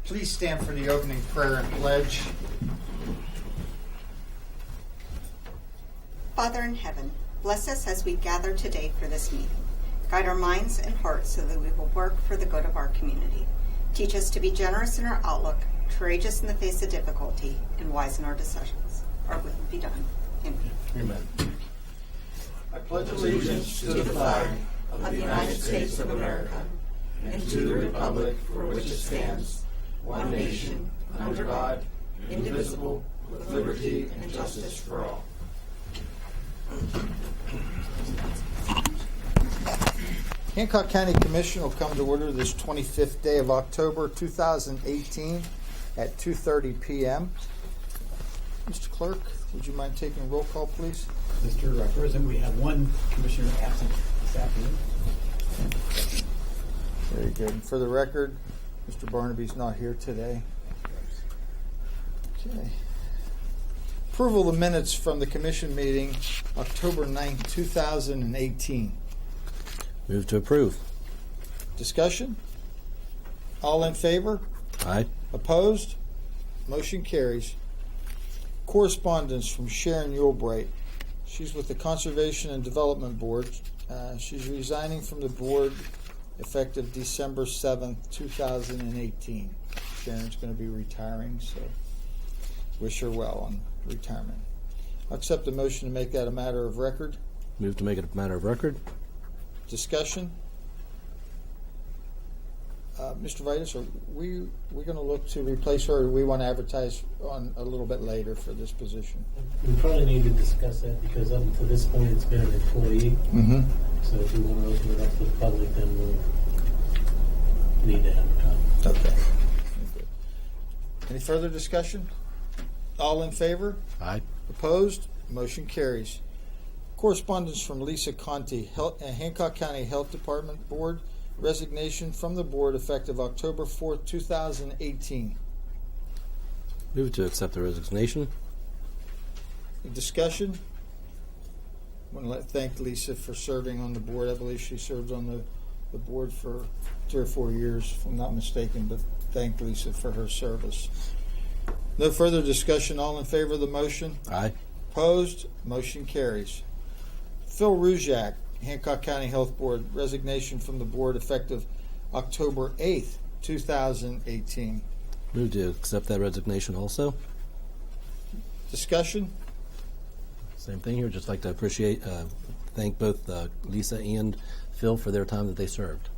Please stand for the opening prayer and pledge. Father in heaven, bless us as we gather today for this meeting. Guide our minds and hearts so that we will work for the good of our community. Teach us to be generous in our outlook, courageous in the face of difficulty, and wise in our decisions. Our will be done. Amen. Amen. I pledge allegiance to the flag of the United States of America and to the republic for which it stands, one nation, under God, indivisible, with liberty and justice for all. Hancock County Commission will come to order this 25th day of October 2018 at 2:30 p.m. Mr. Clerk, would you mind taking roll call, please? Mr. President, we have one commissioner absent this afternoon. Very good. And for the record, Mr. Barnaby's not here today. Okay. Approval of the minutes from the commission meeting October 9th, 2018. Move to approve. Discussion? All in favor? Aye. Opposed? Motion carries. Correspondence from Sharon Yulbright. She's with the Conservation and Development Board. She's resigning from the board effective December 7th, 2018. Sharon's going to be retiring, so wish her well on retirement. I'll accept the motion to make that a matter of record. Move to make it a matter of record. Discussion? Mr. Vitus, are we going to look to replace her, or do we want to advertise on a little bit later for this position? We probably need to discuss that because up until this point it's been an employee. Mm-hmm. So if we want to open it up to the public, then we'll need to advertise. Okay. Good. Any further discussion? All in favor? Aye. Opposed? Motion carries. Correspondence from Lisa Conti, Hancock County Health Department Board. Resignation from the board effective October 4th, 2018. Move to accept the resignation. Discussion? I want to thank Lisa for serving on the board. I believe she served on the board for 3 or 4 years, if I'm not mistaken, but thank Lisa for her service. No further discussion. All in favor of the motion? Aye. Opposed? Motion carries. Phil Ruzak, Hancock County Health Board, resignation from the board effective October 8th, 2018. Move to accept that resignation also. Discussion? Same thing here. Just like to thank both Lisa and Phil for their time that they served.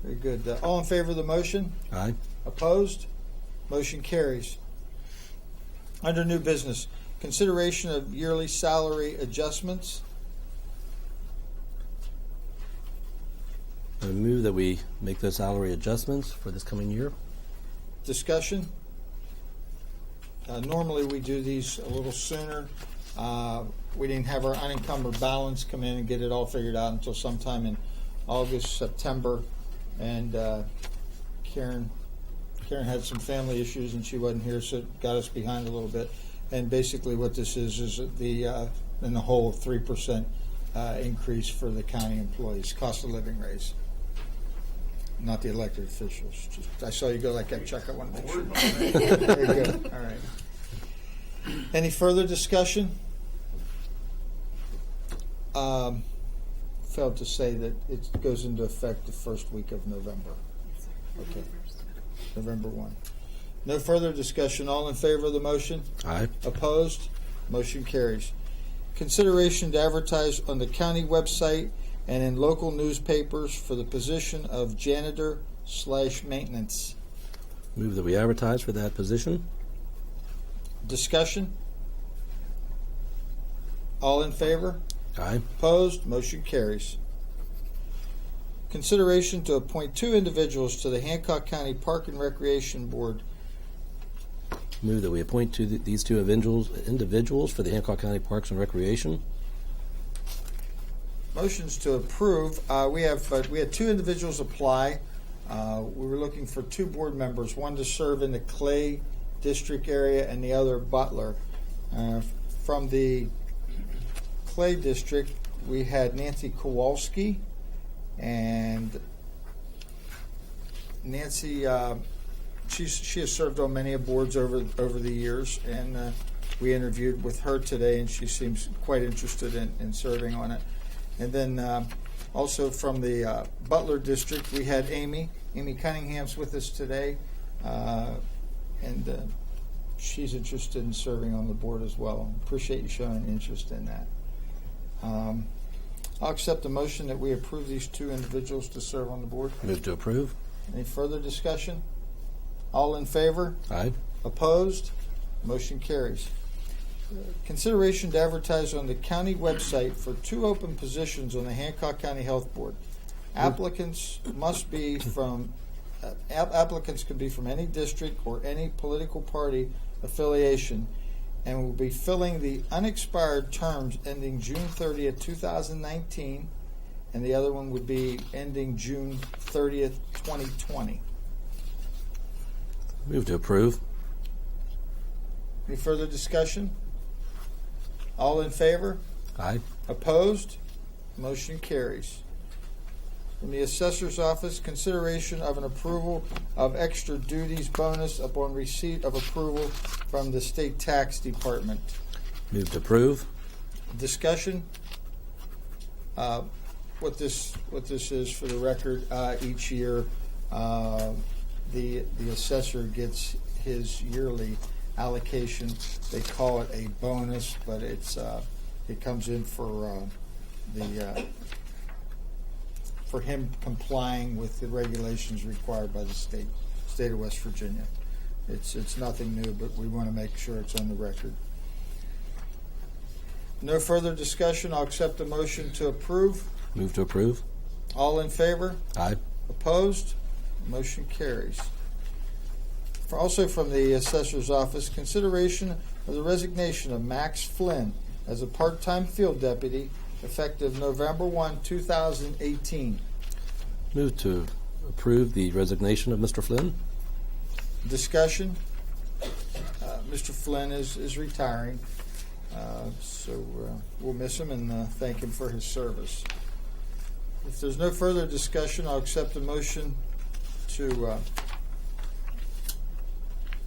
Very good. All in favor of the motion? Aye. Opposed? Motion carries. Under new business, consideration of yearly salary adjustments. I move that we make those salary adjustments for this coming year. Discussion? Normally we do these a little sooner. We didn't have our unencumbered balance come in and get it all figured out until sometime in August, September. And Karen had some family issues and she wasn't here, so it got us behind a little bit. And basically what this is the in the whole 3% increase for the county employees, cost of living raise. Not the elected officials. I saw you go like that, Chuck. I want to make sure. Very good. All right. Any further discussion? Failed to say that it goes into effect the first week of November. Okay. November 1. No further discussion. All in favor of the motion? Aye. Opposed? Motion carries. Consideration to advertise on the county website and in local newspapers for the position of janitor/maintenance. Move that we advertise for that position. Discussion? All in favor? Aye. Opposed? Motion carries. Consideration to appoint 2 individuals to the Hancock County Park and Recreation Board. Move that we appoint these 2 individuals for the Hancock County Parks and Recreation. Motions to approve. We had 2 individuals apply. We were looking for 2 board members, one to serve in the Clay District area and the other Butler. From the Clay District, we had Nancy Kowalski and Nancy, she has served on many boards over the years, and we interviewed with her today, and she seems quite interested in serving on it. And then also from the Butler District, we had Amy Cunningham's with us today, and she's interested in serving on the board as well. Appreciate you showing interest in that. I'll accept the motion that we approve these two individuals to serve on the board. Move to approve. Any further discussion? All in favor? Aye. Opposed? Motion carries. Consideration to advertise on the county website for 2 open positions on the Hancock County Health Board. Applicants must be from applicants could be from any district or any political party affiliation, and will be filling the unexpired terms ending June 30th, 2019, and the other one would be ending June 30th, 2020. Move to approve. Any further discussion? All in favor? Aye. Opposed? Motion carries. From the Assessor's Office, consideration of an approval of extra duties bonus upon receipt of approval from the State Tax Department. Move to approve. Discussion? What this is, for the record, each year the assessor gets his yearly allocation. They call it a bonus, but it comes in for him complying with the regulations required by the state of West Virginia. It's nothing new, but we want to make sure it's on the record. No further discussion. I'll accept a motion to approve. Move to approve. All in favor? Aye. Opposed? Motion carries. Also from the Assessor's Office, consideration of the resignation of Max Flynn as a part-time field deputy effective November 1, 2018. Move to approve the resignation of Mr. Flynn. Discussion? Mr. Flynn is retiring, so we'll miss him and thank him for his service. If there's no further discussion, I'll accept a motion to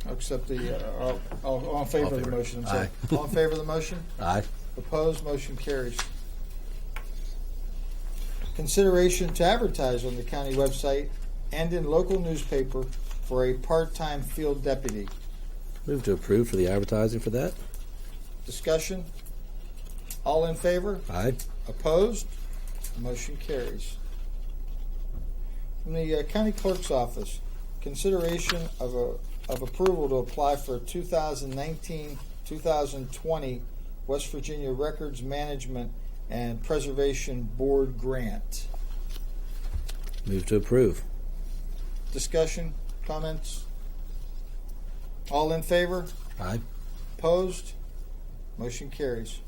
I'll accept the all in favor of the motion. I'm sorry. Aye. All in favor of the motion? Aye. Opposed? Motion carries. Consideration to advertise on the county website and in local newspaper for a part-time field deputy. Move to approve for the advertising for that. Discussion? All in favor? Aye. Opposed? Motion carries. From the County Clerk's Office, consideration of approval to apply for a 2019-2020 West Virginia Records Management and Preservation Board grant. Move to approve. Discussion? Comments? All in favor? Aye. Opposed? Motion carries.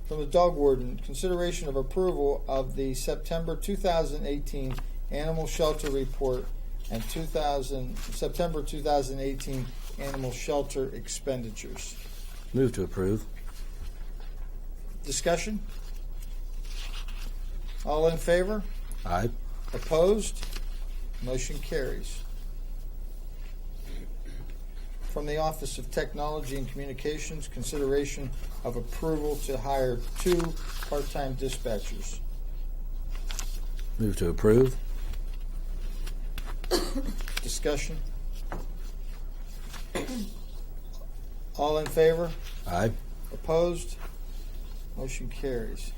From the Dog Warden, consideration of approval of the September 2018 Animal Shelter Report and September 2018 Animal Shelter Expenditures. Move to approve. Discussion? All in favor? Aye. Opposed? Motion carries. From the Office of Technology and Communications, consideration of approval to hire 2 part-time dispatchers. Move to approve. Discussion? All in favor? Aye. Opposed? Motion carries.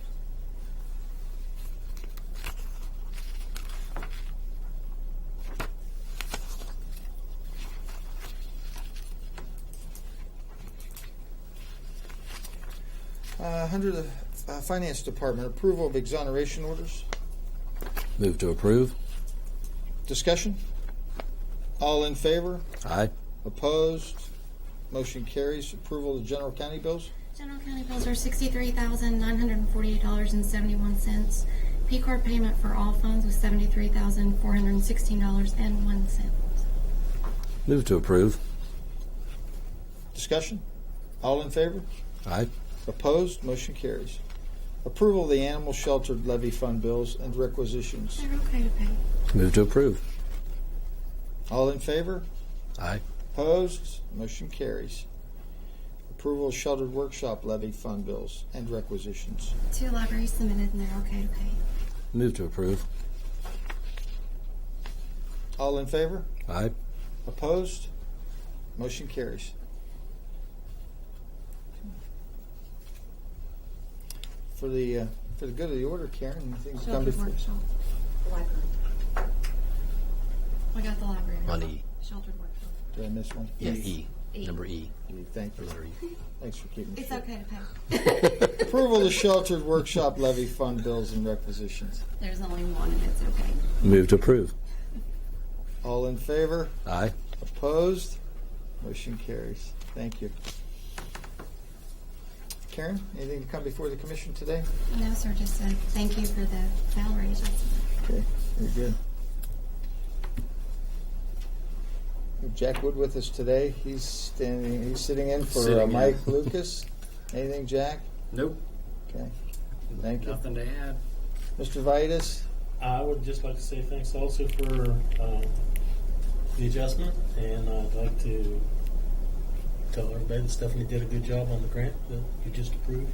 Under the Finance Department, approval of exoneration orders. Move to approve. Discussion? All in favor? Aye. Opposed? Motion carries. Approval of the general county bills. General county bills are $63,948.71. P-card payment for all funds was $73,416.01. Move to approve. Discussion? All in favor? Aye. Opposed? Motion carries. Approval of the animal shelter levy fund bills and requisitions. They're okay to pay. Move to approve. All in favor? Aye. Opposed? Motion carries. Approval of sheltered workshop levy fund bills and requisitions. 2 libraries submitted and they're okay to pay. Move to approve. All in favor? Aye. Opposed? Motion carries. For the good of the order, Karen, anything to come Sheltered before? workshop. We got the library. On E. Sheltered workshop. Did I miss one? Yeah, E. E. Number E. Thank you. Letter E. Thanks for keeping me It's straight. okay to pay. Approval of sheltered workshop levy fund bills and requisitions. There's only one and it's okay. Move to approve. All in favor? Aye. Opposed? Motion carries. Thank you. Karen, anything to come before the commission today? No, sir, just a thank you for the salary adjustment. Okay, very good. We have Jack Wood with us today. He's sitting in for Sitting in. Mike Lucas. Anything, Jack? Nope. Okay. Thank you. Nothing to add. Mr. Vitus? I would just like to say thanks also for the adjustment, and I'd like to tell everybody that Stephanie did a good job on the grant that you just approved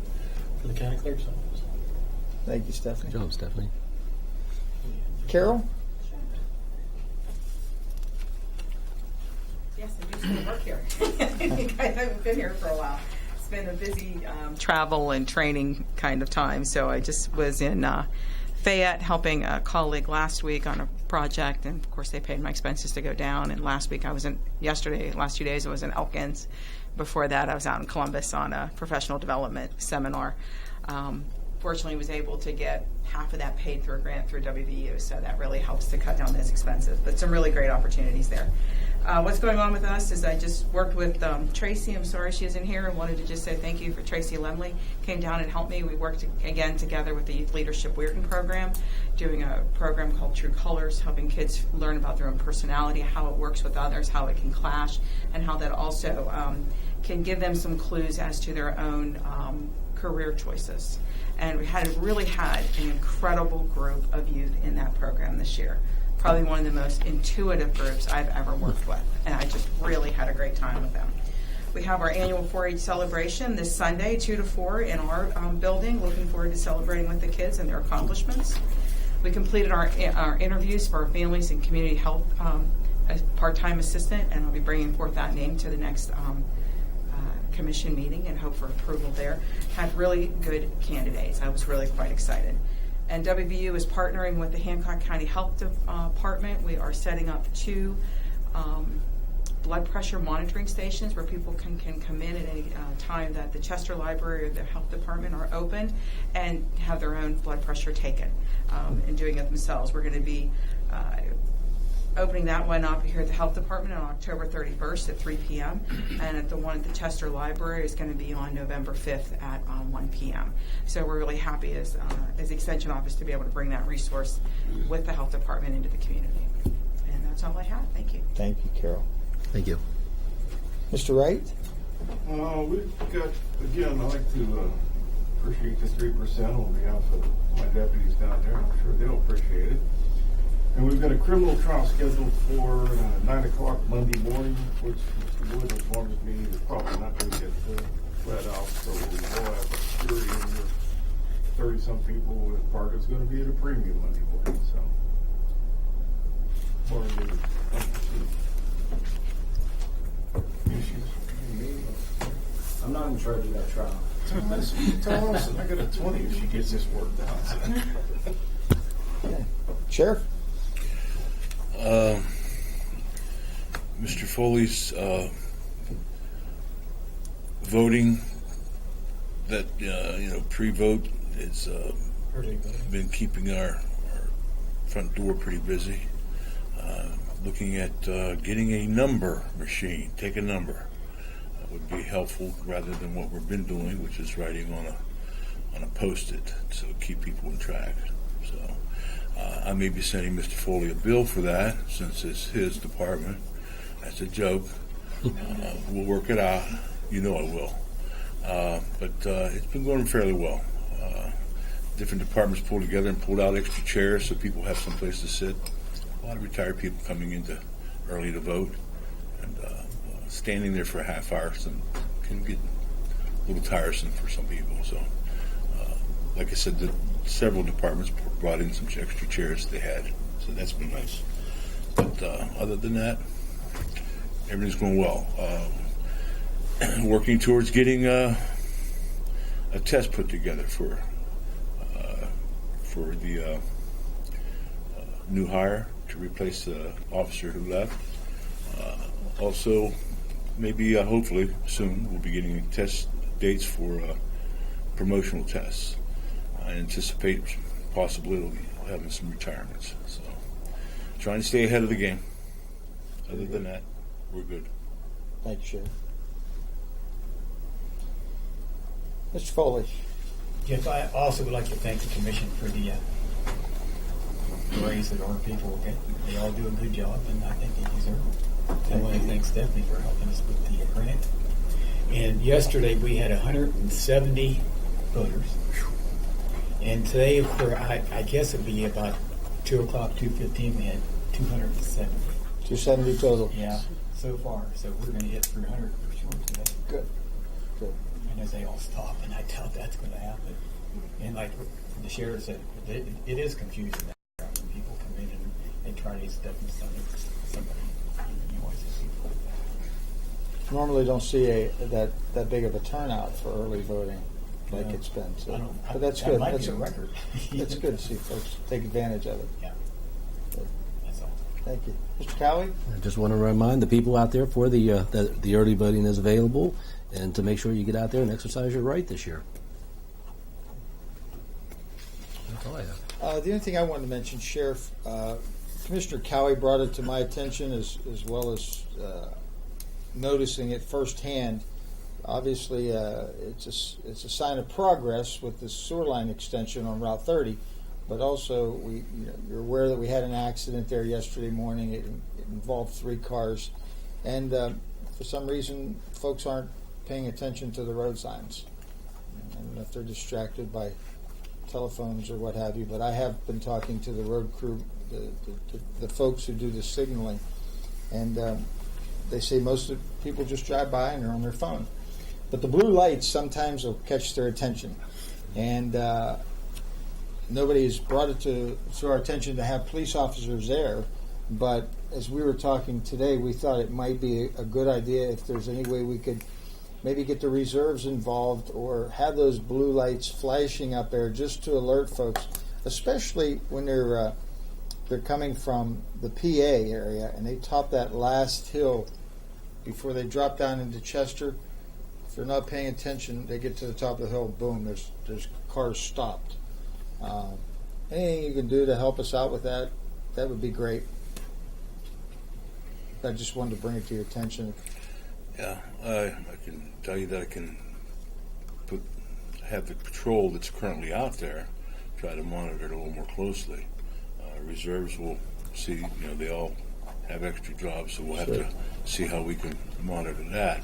for the county clerk's office. Thank you, Stephanie. Good job, Stephanie. Carol? Yes, I do still work here. You guys haven't been here for a while. It's been a busy travel and training kind of time. So I just was in Fayette helping a colleague last week on a project, and of course they paid my expenses to go down. And last 2 days I was in Elkins. Before that I was out in Columbus on a professional development seminar. Fortunately, was able to get half of that paid through a grant through WVU, so that really helps to cut down those expenses. But some really great opportunities there. What's going on with us is I just worked with Tracy. I'm sorry she isn't here. I wanted to just say thank you for Tracy Lemley. Came down and helped me. We worked again together with the Youth Leadership Weirton program, doing a program called True Colors, helping kids learn about their own personality, how it works with others, how it can clash, and how that also can give them some clues as to their own career choices. And we really had an incredible group of youth in that program this year. Probably one of the most intuitive groups I've ever worked with. And I just really had a great time with them. We have our annual 4-H celebration this Sunday, 2 to 4 in our building. Looking forward to celebrating with the kids and their accomplishments. We completed our interviews for our families and community health as part-time assistant, and I'll be bringing forth that name to the next commission meeting and hope for approval there. Had really good candidates. I was really quite excited. And WVU is partnering with the Hancock County Health Department. We are setting up 2 blood pressure monitoring stations where people can come in at any time that the Chester Library or the Health Department are open and have their own blood pressure taken and doing it themselves. We're going to be opening that one up here at the Health Department on October 31st at 3 p.m. And at the one at the Chester Library is going to be on November 5th at 1 p.m. So we're really happy as the Extension Office to be able to bring that resource with the Health Department into the community. And that's all I have. Thank you. Thank you, Carol. Thank you. Mr. Wright? We've got, again, I'd like to appreciate the 3% on behalf of my deputies down there. I'm sure they'll appreciate it. And we've got a criminal trial scheduled for 9 o'clock Monday morning, which Mr. Wood informs me is probably not going to get let out. So we'll have security in here. 30-some people with park is going to be at a premium Monday morning. So, what are the issues? I'm not in charge of that trial. Tell Allison I got a 20 if she gets this worked out. Okay. Sheriff? Mr. Foley's voting that pre-vote has been keeping our front door pretty busy. Looking at getting a number machine, take a number, would be helpful rather than what we've been doing, which is writing on a post-it, so keep people in track. So I may be sending Mr. Foley a bill for that since it's his department. That's a joke. We'll work it out. You know I will. But it's been going fairly well. Different departments pulled together and pulled out extra chairs so people have some place to sit. A lot of retired people coming in to early to vote, and standing there for a half hour can get a little tiresome for some people. So, like I said, several departments brought in some extra chairs they had, so that's been nice. But other than that, everything's going well. Working towards getting a test put together for the new hire to replace the officer who left. Also, maybe hopefully soon we'll be getting test dates for promotional tests. I anticipate possibly having some retirements. So, trying to stay ahead of the game. Other than that, we're good. Thank you, Sheriff. Mr. Foley. Jeff, I also would like to thank the commission for the raise that our people get. They all do a good job, and I think they deserve it. I want to thank Stephanie for helping us with the grant. And yesterday we had 170 voters. And today, I guess it would be about 2 o'clock, 2:15, we had 270. 270 total. Yeah, so far. So we're going to hit 300 for sure today. Good. Good. And as they all stop, and I doubt that's going to happen. And like the sheriff said, it is confusing when people come in and they try to step in somebody. You always see people like that. Normally don't see that big of a turnout for early voting like Yeah. it's been. So. I don't- But that's that good. might That's be a record. It's good to see folks take advantage of it. Yeah, that's all. Thank you. Mr. Cowie? I just want to remind the people out there for the early voting is available, and to make sure you get out there and exercise your right this year. That's all I have. The only thing I wanted to mention, Sheriff, Commissioner Cowie brought it to my attention as well as noticing it firsthand. Obviously, it's a sign of progress with the sewer line extension on Route 30, but also you're aware that we had an accident there yesterday morning. It involved 3 cars, and for some reason, folks aren't paying attention to the road signs. I don't know if they're distracted by telephones or what have you, but I have been talking to the road crew, the folks who do the signaling, and they say most of the people just drive by and they're on their phone. But the blue lights sometimes will catch their attention, and nobody has brought it to our attention to have police officers there. But as we were talking today, we thought it might be a good idea if there's any way we could maybe get the reserves involved or have those blue lights flashing up there just to alert folks, especially when they're coming from the PA area and they top that last hill before they drop down into Chester. If they're not paying attention, they get to the top of the hill, boom, there's cars stopped. Anything you can do to help us out with that would be great. I just wanted to bring it to your attention. Yeah, I can tell you that I can have the patrol that's currently out there try to monitor it a little more closely. Reserves will see, they all have extra jobs, so we'll have to see how we can monitor that.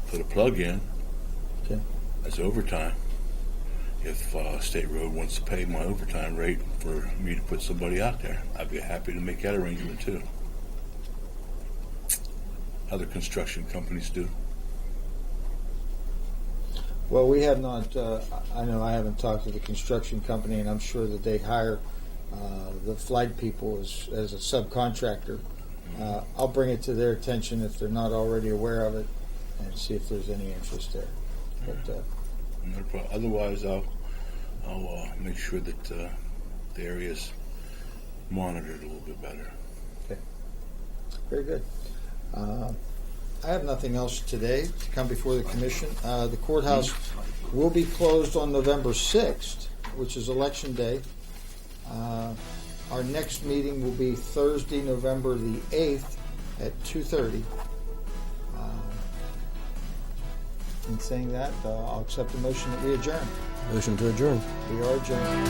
Put a plug in as overtime. If State Road wants to pay my overtime rate for me to put somebody out there, I'd be happy to make that arrangement too. Other construction companies do. Well, we have not, I know I haven't talked to the construction company, and I'm sure that they hire the flag people as a subcontractor. I'll bring it to their attention if they're not already aware of it and see if there's any interest there. But, No problem. Otherwise, I'll make sure that the area's monitored a little bit better. okay. Very good. I have nothing else today to come before the commission. The courthouse will be closed on November 6th, which is Election Day. Our next meeting will be Thursday, November the 8th at 2:30. In saying that, I'll accept the motion that we adjourn. Motion to adjourn. We are adjourned.